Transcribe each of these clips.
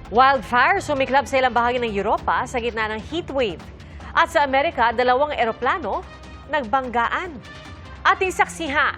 Wildfire sumiklab sa ilang bahagi ng Europa sa gitna ng heatwave. At sa Amerika, 2 eroplano nagbanggaan. Ating saksihan.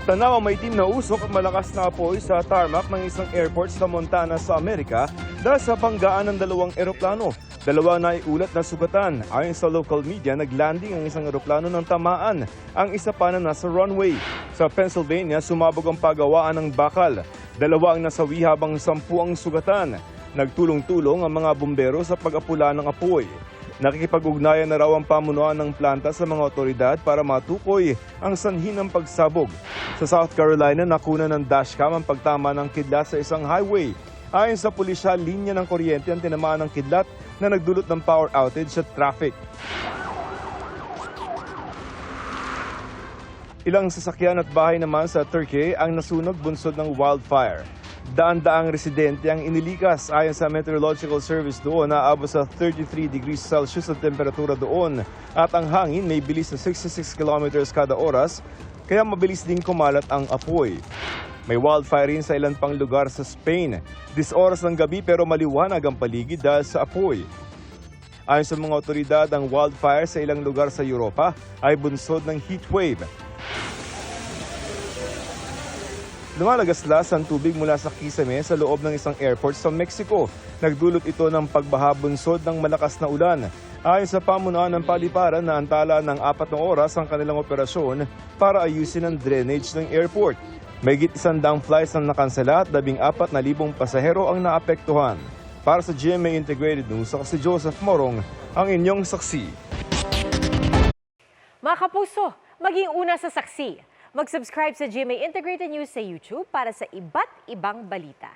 Tanaw may team na usok at malakas na apoy sa tarmac ng isang airport sa Montana sa Amerika dahil sa banggaan ng 2 eroplano. 2 na iulat na sugatan. Ayon sa local media, naglanding ang isang eroplano ng tamaan. Ang isa pa na nasa runway. Sa Pennsylvania, sumabog ang pagawaan ng bakal. 2 ang nasawi habang 10 ang sugatan. Nagtulong-tulong ang mga bumbero sa pag-apula ng apoy. Nakikipag-ugnayan na raw ang pamunuan ng planta sa mga otoridad para matukoy ang sanhi ng pagsabog. Sa South Carolina, nakuna ng dashcam ang pagtama ng kidlat sa isang highway. Ayon sa pulisya, linya ng kuryente ang tinamaan ng kidlat na nagdulot ng power outage sa traffic. Ilang sasakyan at bahay naman sa Turkey ang nasunog bunsod ng wildfire. Daan-daang residente ang inilikas. Ayon sa Meteorological Service doon, naabot sa 33 degrees Celsius ang temperatura doon at ang hangin may bilis na 66 kilometers kada oras, kaya mabilis din kumalat ang apoy. May wildfire rin sa ilan pang lugar sa Spain. 10 oras ng gabi pero maliwanag ang paligid dahil sa apoy. Ayon sa mga otoridad, ang wildfire sa ilang lugar sa Europa ay bunsod ng heatwave. Lumalagaslas ang tubig mula sa kisame sa loob ng isang airport sa Mexico. Nagdulot ito ng pagbaha bunsod ng malakas na ulan. Ayon sa pamunuan ng paliparan, naantala ng 4 na oras ang kanilang operasyon para ayusin ang drainage ng airport. Mahigit 100 flights ang nakansela at 14,000 pasahero ang naapektuhan. Para sa GMA Integrated News, ako si Joseph Morong, ang inyong saksi. Mga kapuso, maging una sa saksi. Mag-subscribe sa GMA Integrated News sa YouTube para sa iba't ibang balita.